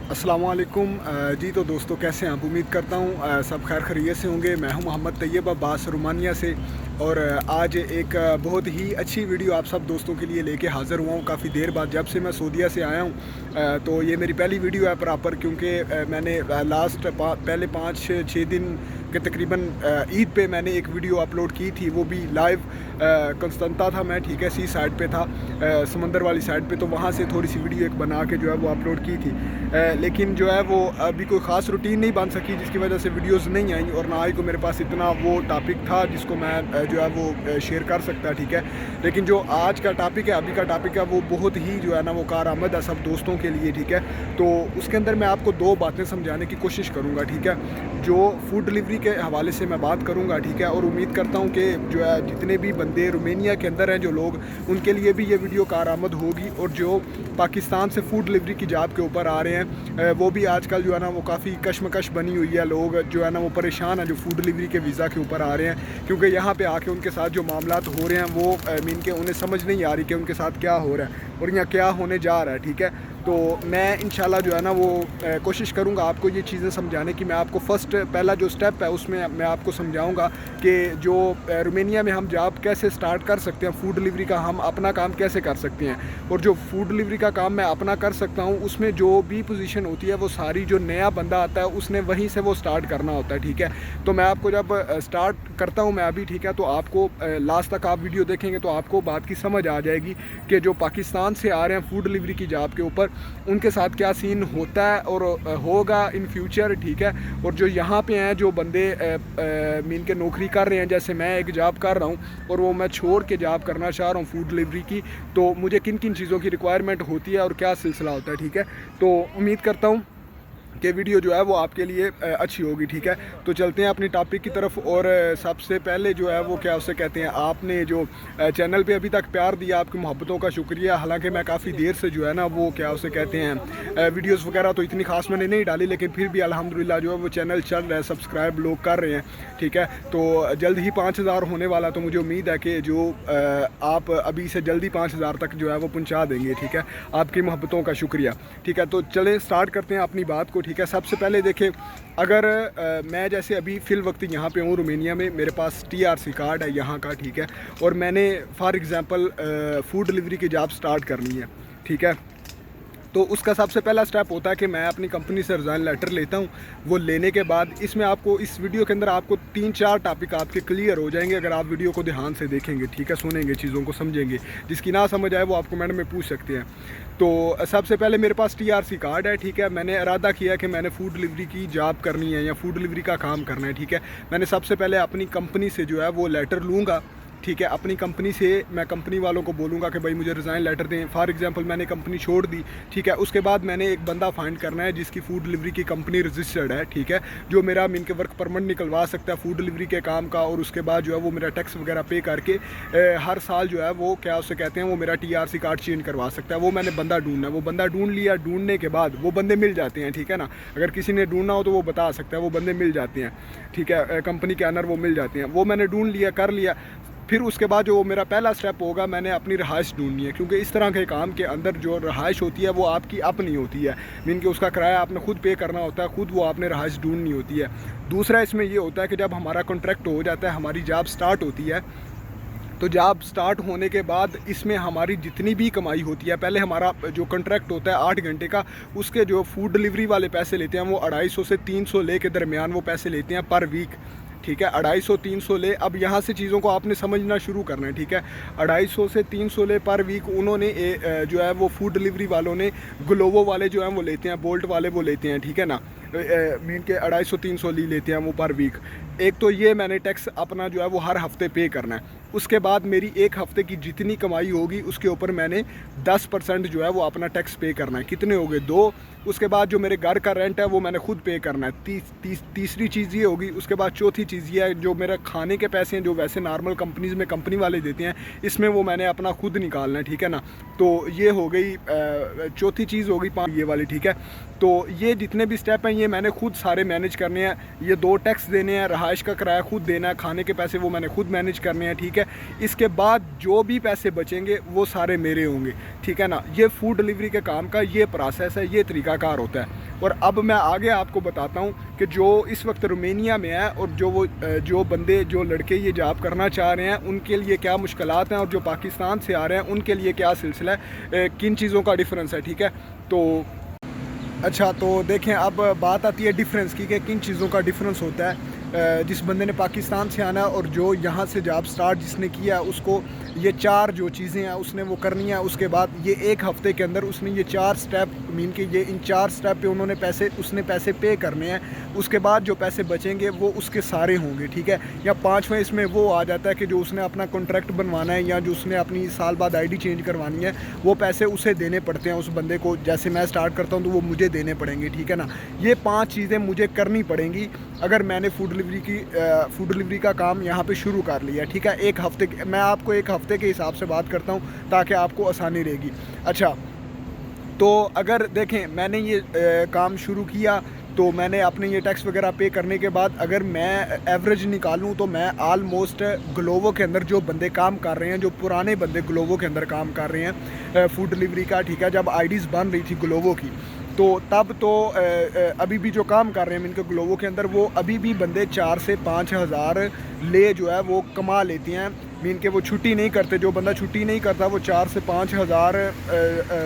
अस्सलामुअलैकुम जी। तो दोस्तों, कैसे हैं आप? उम्मीद करता हूँ सब खैर खैरियत से होंगे। मैं हूँ मोहम्मद तैयब अब्बास रोमानिया से, और आज एक बहुत ही अच्छी वीडियो आप सब दोस्तों के लिए लेके हाज़िर हुआ हूँ। काफ़ी देर बाद जब से मैं सऊदीया से आया हूँ, तो ये मेरी पहली वीडियो है प्रॉपर, क्योंकि मैंने पहले 5-6 दिन के तकरीबन ईद पे मैंने एक वीडियो अपलोड की थी। वो भी लाइव कंस्टंता था मैं, ठीक है, सी साइड पे था, समंदर वाली साइड पे। तो वहाँ से थोड़ी सी वीडियो एक बना के जो है वो अपलोड की थी, लेकिन जो है वो अभी कोई ख़ास रूटीन नहीं बन सकी, जिसकी वजह से वीडियोस नहीं आई, और ना ही को मेरे पास इतना वो टॉपिक था जिसको मैं जो है वो शेयर कर सकता, ठीक है। लेकिन जो आज का टॉपिक है, अभी का टॉपिक है, वो बहुत ही जो है ना वो कारआमद है सब दोस्तों के लिए, ठीक है। तो उसके अंदर मैं आपको दो बातें समझाने की कोशिश करूँगा, ठीक है। जो फूड डिलीवरी के हवाले से मैं बात करूँगा, ठीक है, और उम्मीद करता हूँ कि जो है जितने भी बंदे रोमेनिया के अंदर हैं जो लोग, उनके लिए भी ये वीडियो कारआमद होगी। और जो पाकिस्तान से फूड डिलीवरी की जॉब के ऊपर आ रहे हैं, वो भी आजकल जो है ना वो काफ़ी कशमकश बनी हुई है। लोग जो है ना वो परेशान हैं जो फूड डिलीवरी के वीज़ा के ऊपर आ रहे हैं, क्योंकि यहाँ पे आके उनके साथ जो मामलात हो रहे हैं वो मीन के उन्हें समझ नहीं आ रही कि उनके साथ क्या हो रहा है और यहाँ क्या होने जा रहा है, ठीक है। तो मैं इंशाल्लाह जो है ना वो कोशिश करूँगा आपको ये चीज़ें समझाने की। मैं आपको पहला जो स्टेप है उसमें मैं आपको समझाऊँगा कि जो रोमेनिया में हम जॉब कैसे स्टार्ट कर सकते हैं, फूड डिलीवरी का हम अपना काम कैसे कर सकते हैं। और जो फूड डिलीवरी का काम मैं अपना कर सकता हूँ, उसमें जो भी पोजीशन होती है वो सारी जो नया बंदा आता है उसने वहीं से वो स्टार्ट करना होता है, ठीक है। तो मैं आपको जब स्टार्ट करता हूँ मैं अभी, ठीक है, तो आपको लास्ट तक आप वीडियो देखेंगे तो आपको बात की समझ आ जाएगी कि जो पाकिस्तान से आ रहे हैं फूड डिलीवरी की जॉब के ऊपर, उनके साथ क्या सीन होता है और होगा इन फ्यूचर, ठीक है। और जो यहाँ पे हैं जो बंदे मीन के नौकरी कर रहे हैं, जैसे मैं एक जॉब कर रहा हूँ और वो मैं छोड़ के जॉब करना चाह रहा हूँ फूड डिलीवरी की, तो मुझे किन किन चीज़ों की रिक्वायरमेंट होती है और क्या सिलसिला होता है, ठीक है। तो उम्मीद करता हूँ कि वीडियो जो है वो आपके लिए अच्छी होगी, ठीक है। तो चलते हैं अपनी टॉपिक की तरफ। और सबसे पहले जो है वो क्या उसे कहते हैं, आपने जो चैनल पे अभी तक प्यार दिया, आपकी मोहब्बतों का शुक्रिया। हालांकि मैं काफ़ी देर से जो है ना वो क्या उसे कहते हैं वीडियोस वगैरह तो इतनी खास मैंने नहीं डाली, लेकिन फिर भी अल्हम्दुलिल्लाह जो है वो चैनल चल रहा है, सब्सक्राइब लोग कर रहे हैं, ठीक है। तो जल्द ही 5000 होने वाला, तो मुझे उम्मीद है कि जो आप अभी से जल्दी 5000 तक जो है वो पहुँचा देंगे, ठीक है। आपकी मोहब्बतों का शुक्रिया, ठीक है। तो चलें स्टार्ट करते हैं अपनी बात को, ठीक है। सबसे पहले देखें, अगर मैं जैसे अभी फ़िल वक्त यहाँ पे हूँ रोमेनिया में, मेरे पास TRC कार्ड है यहाँ का, ठीक है, और मैंने फॉर एग्ज़ाम्पल फूड डिलीवरी की जॉब स्टार्ट करनी है, ठीक है। तो उसका सबसे पहला स्टेप होता है कि मैं अपनी कंपनी से रिज़ाइन लेटर लेता हूँ। वो लेने के बाद इसमें आपको, इस वीडियो के अंदर आपको 3-4 टॉपिक आपके क्लियर हो जाएंगे अगर आप वीडियो को ध्यान से देखेंगे, ठीक है, सुनेंगे, चीज़ों को समझेंगे। जिसकी ना समझ आए वो आपको मैडम में पूछ सकते हैं। तो सबसे पहले मेरे पास TRC कार्ड है, ठीक है। मैंने इरादा किया कि मैंने फ़ूड डिलीवरी की जॉब करनी है या फूड डिलीवरी का काम करना है, ठीक है। मैंने सबसे पहले अपनी कंपनी से जो है वो लेटर लूँगा, ठीक है। अपनी कंपनी से मैं कंपनी वालों को बोलूँगा कि भाई मुझे रिज़ाइन लेटर दें। फॉर एग्जांपल मैंने कंपनी छोड़ दी, ठीक है। उसके बाद मैंने एक बंदा फाइंड करना है जिसकी फ़ूड डिलीवरी की कंपनी रजिस्टर्ड है, ठीक है, जो मेरा मीन के वर्क परमिट निकलवा सकता है फूड डिलीवरी के काम का। और उसके बाद जो है वो मेरा टैक्स वगैरह पे करके हर साल जो है वो क्या उसे कहते हैं वो मेरा TRC कार्ड चेंज करवा सकता है। वो मैंने बंदा ढूंढना है, वो बंदा ढूंढ लिया। ढूंढने के बाद वो बंदे मिल जाते हैं, ठीक है ना। अगर किसी ने ढूंढना हो तो वो बता सकता है, वो बंदे मिल जाते हैं, ठीक है। कंपनी के अंदर वो मिल जाते हैं। वो मैंने ढूंढ लिया, कर लिया। फिर उसके बाद जो मेरा पहला स्टेप होगा, मैंने अपनी रहाइश ढूंढनी है, क्योंकि इस तरह के काम के अंदर जो रहाइश होती है वो आपकी अपनी होती है, मीन कि उसका किराया आपने खुद पे करना होता है, खुद वो आपने रहाइश ढूंढनी होती है। दूसरा इसमें ये होता है कि जब हमारा कॉन्ट्रैक्ट हो जाता है, हमारी जॉब स्टार्ट होती है, तो जॉब स्टार्ट होने के बाद इसमें हमारी जितनी भी कमाई होती है, पहले हमारा जो कॉन्ट्रैक्ट होता है 8 घंटे का, उसके जो फूड डिलीवरी वाले पैसे लेते हैं वो 250 से 300 ले के दरमियान वो पैसे लेते हैं पर वीक, ठीक है। 250-300 ले। अब यहाँ से चीज़ों को आपने समझना शुरू करना है, ठीक है। 250 से 300 ले पर वीक उन्होंने जो है वो फूड डिलीवरी वालों ने, ग्लोवो वाले जो हैं वो लेते हैं, बोल्ट वाले वो लेते हैं, ठीक है ना। मीन के 250-300 ली लेते हैं वो पर वीक। एक तो ये मैंने टैक्स अपना जो है वो हर हफ्ते पे करना है। उसके बाद मेरी एक हफ्ते की जितनी कमाई होगी उसके ऊपर मैंने 10% जो है वो अपना टैक्स पे करना है। कितने हो गए? 2। उसके बाद जो मेरे घर का रेंट है वो मैंने खुद पे करना है। तीसरी चीज़ ये होगी। उसके बाद चौथी चीज़ ये है, जो मेरे खाने के पैसे हैं जो वैसे नॉर्मल कंपनीज़ में कंपनी वाले देते हैं, इसमें वो मैंने अपना खुद निकालना है, ठीक है ना। तो ये हो गई चौथी चीज़ होगी, 5 ये वाली, ठीक है। तो ये जितने भी स्टेप हैं ये मैंने खुद सारे मैनेज करने हैं। ये 2 टैक्स देने हैं, रहाइश का किराया खुद देना है, खाने के पैसे वो मैंने खुद मैनेज करने हैं, ठीक है। इसके बाद जो भी पैसे बचेंगे वो सारे मेरे होंगे, ठीक है ना। ये फूड डिलीवरी के काम का ये प्रोसेस है, ये तरीकाकार होता है। और अब मैं आगे आपको बताता हूँ कि जो इस वक्त रोमानिया में है और जो बंदे जो लड़के ये जॉब करना चाह रहे हैं उनके लिए क्या मुश्किलात हैं, और जो पाकिस्तान से आ रहे हैं उनके लिए क्या सिलसिला है, किन चीज़ों का डिफरेंस है। ठीक है, तो अच्छा, तो देखें अब बात आती है डिफरेंस की कि किन चीज़ों का डिफरेंस होता है। जिस बंदे ने पाकिस्तान से आना और जो यहाँ से जॉब स्टार्ट जिसने किया, उसको ये 4 जो चीज़ें हैं उसने वो करनी है। उसके बाद ये 1 हफ़्ते के अंदर उसने ये 4 स्टेप मीन के ये इन 4 स्टेप पे उसने पैसे पे करने हैं। उसके बाद जो पैसे बचेंगे वो उसके सारे होंगे। ठीक है, या 5वें इसमें वो आ जाता है कि जो उसने अपना कॉन्ट्रैक्ट बनवाना है या जो उसने अपनी साल बाद ID चेंज करवानी है, वो पैसे उसे देने पड़ते हैं उस बंदे को। जैसे मैं स्टार्ट करता हूँ तो वो मुझे देने पड़ेंगे। ठीक है ना, ये 5 चीज़ें मुझे करनी पड़ेंगी अगर मैंने फूड डिलीवरी का काम यहाँ पे शुरू कर लिया। ठीक है, 1 हफ़्ते मैं आपको 1 हफ़्ते के हिसाब से बात करता हूँ ताकि आपको आसानी रहेगी। अच्छा, तो अगर देखें मैंने ये काम शुरू किया तो मैंने अपने ये टैक्स वगैरह पे करने के बाद अगर मैं एवरेज निकालूं तो मैं आलमोस्ट ग्लोवो के अंदर जो बंदे काम कर रहे हैं, जो पुराने बंदे ग्लोवो के अंदर काम कर रहे हैं फूड डिलीवरी का, ठीक है, जब IDs बन रही थी ग्लोवो की, तो तब तो अभी भी जो काम कर रहे हैं इनके ग्लोवो के अंदर, वो अभी भी बंदे 4 से 5 हज़ार ले जो है वो कमा लेते हैं। मीन के वो छुट्टी नहीं करते। जो बंदा छुट्टी नहीं करता वो 4 से 5 हज़ार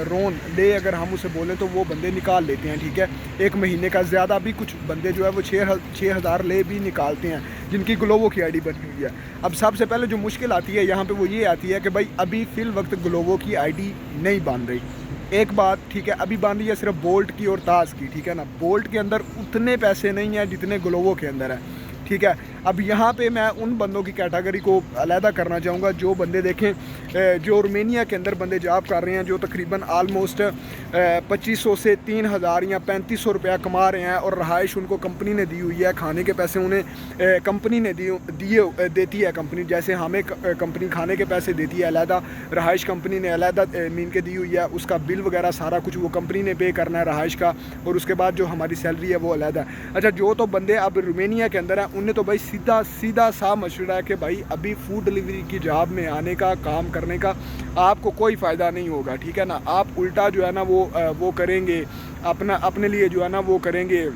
रोन ले अगर हम उसे बोलें तो वो बंदे निकाल लेते हैं। ठीक है, 1 महीने का। ज़्यादा भी कुछ बंदे जो है वो 6 हज़ार ले भी निकालते हैं जिनकी ग्लोवो की ID बनी हुई है। अब सबसे पहले जो मुश्किल आती है यहाँ पे वो ये आती है कि भाई अभी फ़िल वक्त ग्लोवो की ID नहीं बन रही। एक बात, ठीक है, अभी बन रही है सिर्फ बोल्ट की और ताज की। ठीक है ना, बोल्ट के अंदर उतने पैसे नहीं हैं जितने ग्लोवो के अंदर है। ठीक है, अब यहाँ पे मैं उन बंदों की कैटेगरी को अलहदा करना चाहूँगा जो बंदे देखें जो रोमानिया के अंदर बंदे जॉब कर रहे हैं, जो तकरीबन आलमोस्ट 2500 से 3000 या 3500 रुपया कमा रहे हैं और रहाइश उनको कंपनी ने दी हुई है, खाने के पैसे उन्हें कंपनी ने देती है कंपनी। जैसे हमें कंपनी खाने के पैसे देती है अलहदा, रहाइश कंपनी ने अलहदा मीन के दी हुई है, उसका बिल वगैरह सारा कुछ वो कंपनी ने पे करना है रहाइश का, और उसके बाद जो हमारी सैलरी है वो अलहदा है। अच्छा, जो तो बंदे अब रोमानिया के अंदर हैं उन्हें तो भाई सीधा सा मशवरा है कि भाई अभी फूड डिलीवरी की जॉब में आने का, काम करने का आपको कोई फ़ायदा नहीं होगा। ठीक है ना, आप उल्टा जो है ना वो करेंगे, अपने लिए जो है ना वो करेंगे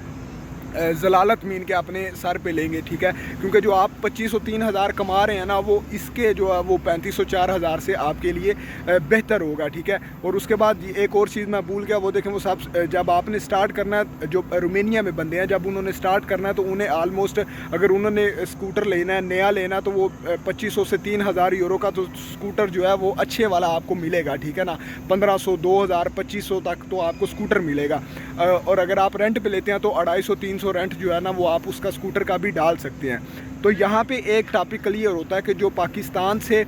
जलालत मीन के अपने सर पे लेंगे। ठीक है, क्योंकि जो आप 2500 3000 कमा रहे हैं ना, वो इसके जो है वो 3500 4000 से आपके लिए बेहतर होगा। ठीक है, और उसके बाद एक और चीज़ मैं भूल गया, वो देखें, वो सब जब आपने स्टार्ट करना है, जो रोमानिया में बंदे हैं जब उन्होंने स्टार्ट करना है तो उन्हें आलमोस्ट अगर उन्होंने स्कूटर लेना है, नया लेना, तो वो 2500 से 3000 यूरो का तो स्कूटर जो है वो अच्छे वाला आपको मिलेगा। ठीक है ना, 1500 2000 2500 तक तो आपको स्कूटर मिलेगा। और अगर आप रेंट पे लेते हैं तो 250 300 रेंट जो है ना वो आप उसका स्कूटर का भी डाल सकते हैं। तो यहाँ पे एक टॉपिक क्लियर होता है कि जो पाकिस्तान से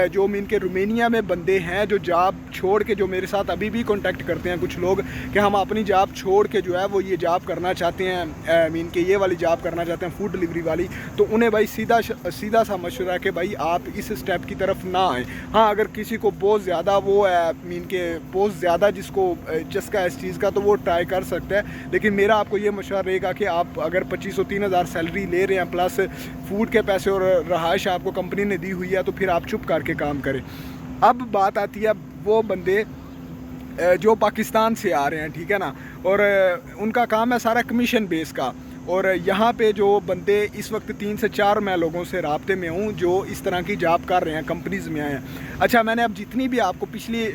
जो मीन के रोमानिया में बंदे हैं जो जॉब छोड़ के, जो मेरे साथ अभी भी कांटेक्ट करते हैं कुछ लोग कि हम अपनी जॉब छोड़ के जो है वो ये जॉब करना चाहते हैं, मीन के ये वाली जॉब करना चाहते हैं फूड डिलीवरी वाली, तो उन्हें भाई सीधा सा मशवरा है कि भाई आप इस स्टेप की तरफ ना आएँ। हाँ, अगर किसी को बहुत ज़्यादा वो है मीन के बहुत ज़्यादा जिसको चस्का है इस चीज़ का, तो वो ट्राई कर सकता है। लेकिन मेरा आपको ये मशवरा रहेगा कि आप अगर 2500 3000 सैलरी ले रहे हैं प्लस फूड के पैसे और रहाइश आपको कंपनी ने दी हुई है, तो फिर आप चुप करके काम करें। अब बात आती है वो बंदे जो पाकिस्तान से आ रहे हैं, ठीक है ना, और उनका काम है सारा कमीशन बेस का। और यहाँ पे जो बंदे इस वक्त 3 से 4 मैं लोगों से राब्ते में हूँ जो इस तरह की जॉब कर रहे हैं, कंपनीज़ में आए हैं। अच्छा, मैंने अब जितनी भी आपको पिछली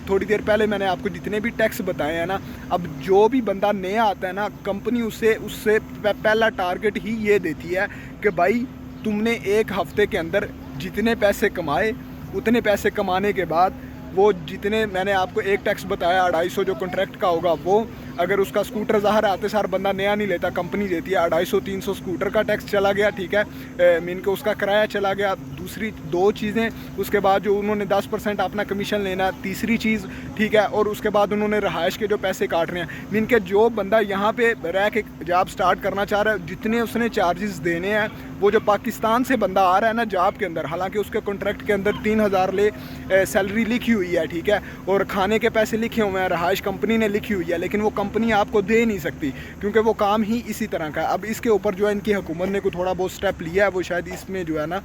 थोड़ी देर पहले मैंने आपको जितने भी टैक्स बताए हैं ना, अब जो भी बंदा नया आता है ना, कंपनी उससे पहला टारगेट ही ये देती है कि भाई तुमने 1 हफ़्ते के अंदर जितने पैसे कमाए, उतने पैसे कमाने के बाद वो जितने मैंने आपको एक टैक्स बताया 250 जो कॉन्ट्रैक्ट का होगा, वो अगर उसका स्कूटर ज़ाहिर आते सार बंदा नया नहीं लेता, कंपनी देती है 250 300 स्कूटर का टैक्स चला गया। ठीक है, मीन के उसका किराया चला गया। दूसरी 2 चीज़ें, उसके बाद जो उन्होंने 10% अपना कमीशन लेना, तीसरी चीज़, ठीक है, और उसके बाद उन्होंने रहाइश के जो पैसे काट रहे हैं। मीन के जो बंदा यहाँ पे रह के जॉब स्टार्ट करना चाह रहा है, जितने उसने चार्जेस देने हैं, वो जो पाकिस्तान से बंदा आ रहा है ना जॉब के अंदर, हालांकि उसके कॉन्ट्रैक्ट के अंदर 3000 ले सैलरी लिखी हुई है, ठीक है, और खाने के पैसे लिखे हुए हैं, रहाइश कंपनी ने लिखी हुई है, लेकिन वो कंपनी आपको दे नहीं सकती, क्योंकि वो काम ही इसी तरह का है। अब इसके ऊपर जो है इनकी हुकूमत ने कोई थोड़ा बहुत स्टेप लिया है, वो शायद इसमें जो है ना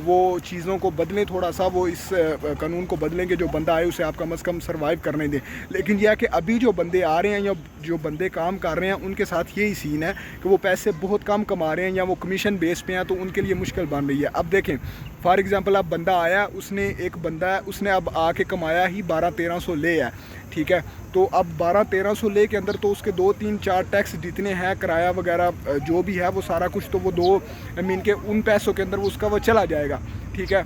वो चीज़ों को बदलें, थोड़ा सा वो इस कानून को बदलें कि जो बंदा आए उसे आप कम अज़ कम सर्वाइव करने दें। लेकिन यह है कि अभी जो बंदे आ रहे हैं या जो बंदे काम कर रहे हैं उनके साथ यही सीन है कि वो पैसे बहुत कम कमा रहे हैं या वो कमीशन बेस पे हैं, तो उनके लिए मुश्किल बन रही है। अब देखें फॉर एग्ज़ाम्पल, अब बंदा आया, उसने एक बंदा है, उसने अब आके कमाया ही 1200-1300 ले है, ठीक है। तो अब 1200-1300 ले के अंदर तो उसके 2-3-4 टैक्स जितने हैं, किराया वगैरह जो भी है वो सारा कुछ, तो वो 2 मीन के उन पैसों के अंदर उसका वो चला जाएगा, ठीक है।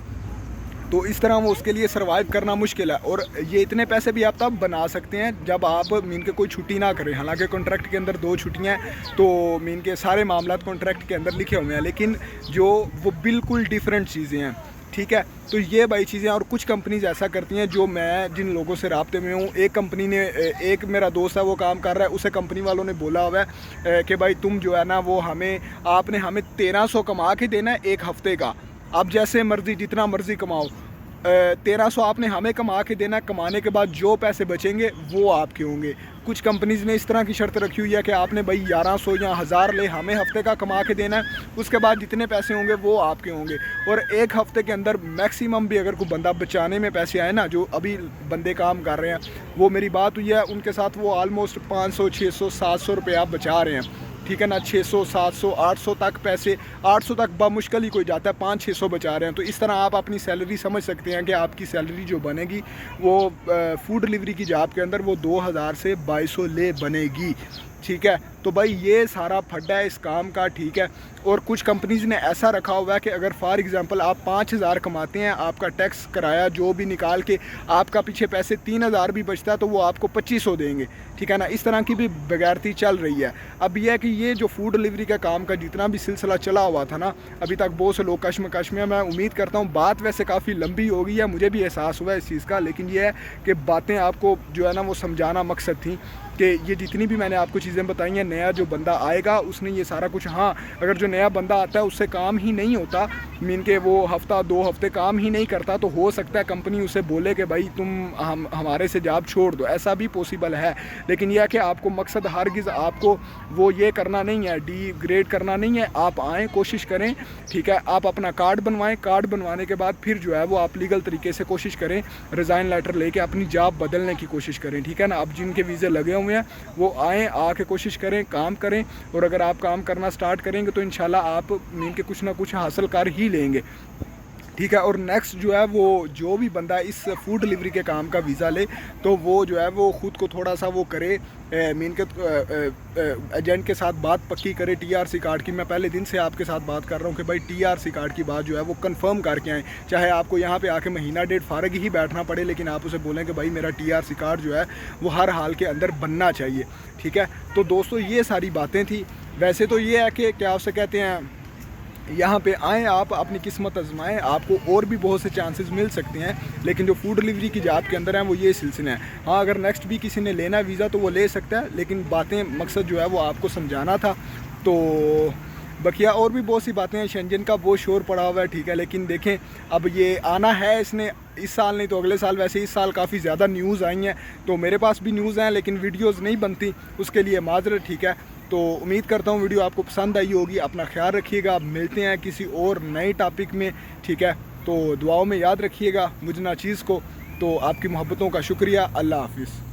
तो इस तरह वो उसके लिए सर्वाइव करना मुश्किल है। और ये इतने पैसे भी आप तब बना सकते हैं जब आप मीन के कोई छुट्टी ना करें। हालांकि कॉन्ट्रैक्ट के अंदर 2 छुट्टियां हैं, तो मीन के सारे मामलात कॉन्ट्रैक्ट के अंदर लिखे हुए हैं, लेकिन जो वो बिल्कुल डिफरेंट चीज़ें हैं, ठीक है। तो ये भाई चीज़ें, और कुछ कंपनीज ऐसा करती हैं, जो मैं जिन लोगों से राब्ते में हूँ, एक कंपनी ने, एक मेरा दोस्त है वो काम कर रहा है, उसे कंपनी वालों ने बोला हुआ है कि भाई तुम जो है ना वो आपने हमें 1300 कमा के देना है एक हफ़्ते का। आप जैसे मर्ज़ी जितना मर्ज़ी कमाओ, 1300 आपने हमें कमा के देना, कमाने के बाद जो पैसे बचेंगे वो आपके होंगे। कुछ कंपनीज़ ने इस तरह की शर्त रखी हुई है कि आपने भाई 1100 या 1000 ले, हमें हफ्ते का कमा के देना है, उसके बाद जितने पैसे होंगे वो आपके होंगे। और एक हफ्ते के अंदर मैक्सिमम भी अगर कोई बंदा बचाने में पैसे आए ना, जो अभी बंदे काम कर रहे हैं, वो मेरी बात हुई है उनके साथ, वो ऑलमोस्ट 500, 600, 700 रुपये आप बचा रहे हैं, ठीक है ना। 600, 700, 800 तक पैसे, 800 तक बामुश्किल ही कोई जाता है, 500-600 बचा रहे हैं। तो इस तरह आप अपनी सैलरी समझ सकते हैं कि आपकी सैलरी जो बनेगी वो फूड डिलीवरी की जॉब के अंदर वो 2000 से 2200 ले बनेगी, ठीक है। तो भाई ये सारा फड्डा है इस काम का, ठीक है। और कुछ कंपनीज़ ने ऐसा रखा हुआ है कि अगर फॉर एग्ज़ाम्पल आप 5000 कमाते हैं, आपका टैक्स किराया जो भी निकाल के आपका पीछे पैसे 3000 भी बचता है, तो वो आपको 2500 देंगे, ठीक है ना। इस तरह की भी बेगैरती चल रही है। अब यह है कि ये जो फूड डिलीवरी का काम का जितना भी सिलसिला चला हुआ था ना, अभी तक बहुत से लोग कश्मकश में। मैं उम्मीद करता हूँ बात वैसे काफ़ी लंबी हो गई है, मुझे भी एहसास हुआ है इस चीज़ का, लेकिन यह है कि बातें आपको जो है ना वो समझाना मकसद थी कि ये जितनी भी मैंने आपको चीज़ें बताई हैं, नया जो बंदा आएगा उसने ये सारा कुछ, हाँ अगर जो नया बंदा आता है उससे काम ही नहीं होता, मीन के वो हफ्ता 2 हफ्ते काम ही नहीं करता, तो हो सकता है कंपनी उसे बोले कि भाई तुम हमारे से जॉब छोड़ दो, ऐसा भी पॉसिबल है। लेकिन यह कि आपको मकसद हरगिज़ आपको वो ये करना नहीं है, डिग्रेड करना नहीं है। आप आएँ, कोशिश करें, ठीक है। आप अपना कार्ड बनवाएं, कार्ड बनवाने के बाद फिर जो है वो आप लीगल तरीके से कोशिश करें, रिज़ाइन लेटर लेके अपनी जॉब बदलने की कोशिश करें, ठीक है ना। अब जिनके वीज़े लगे हुए हैं वो आएँ, आके कोशिश करें, काम करें, और अगर आप काम करना स्टार्ट करेंगे तो इंशाल्लाह आप मीन के कुछ ना कुछ हासिल कर ही लेंगे, ठीक है। और नेक्स्ट जो है वो जो भी बंदा इस फूड डिलीवरी के काम का वीज़ा ले, तो वो जो है वो ख़ुद को थोड़ा सा वो करे, मीन के एजेंट के साथ बात पक्की करे TRC कार्ड की। मैं पहले दिन से आपके साथ बात कर रहा हूँ कि भाई TRC कार्ड की बात जो है वो कंफर्म करके आएँ, चाहे आपको यहाँ पे आके महीना डेढ़ फारग ही बैठना पड़े, लेकिन आप उसे बोलें कि भाई मेरा TRC कार्ड जो है वो हर हाल के अंदर बनना चाहिए, ठीक है। तो दोस्तों ये सारी बातें थी। वैसे तो ये है कि क्या उसे कहते हैं, यहाँ पे आएँ, आप अपनी किस्मत आजमाएँ, आपको और भी बहुत से चांसेस मिल सकते हैं, लेकिन जो फूड डिलीवरी की जॉब के अंदर हैं वो ये सिलसिले हैं। हाँ अगर नेक्स्ट भी किसी ने लेना वीज़ा तो वो ले सकता है, लेकिन बातें मकसद जो है वो आपको समझाना था। तो बकिया और भी बहुत सी बातें हैं, शेंजन का बहुत शोर पड़ा हुआ है, ठीक है। लेकिन देखें अब ये आना है, इसने इस साल नहीं तो अगले साल, वैसे इस साल काफ़ी ज़्यादा न्यूज़ आई हैं, तो मेरे पास भी न्यूज़ हैं लेकिन वीडियोज़ नहीं बनती, उसके लिए माजरत, ठीक है। तो उम्मीद करता हूँ वीडियो आपको पसंद आई होगी। अपना ख्याल रखिएगा, मिलते हैं किसी और नए टॉपिक में, ठीक है। तो दुआओं में याद रखिएगा मुझ नाचीज़ को। तो आपकी मोहब्बतों का शुक्रिया। अल्लाह हाफिज़।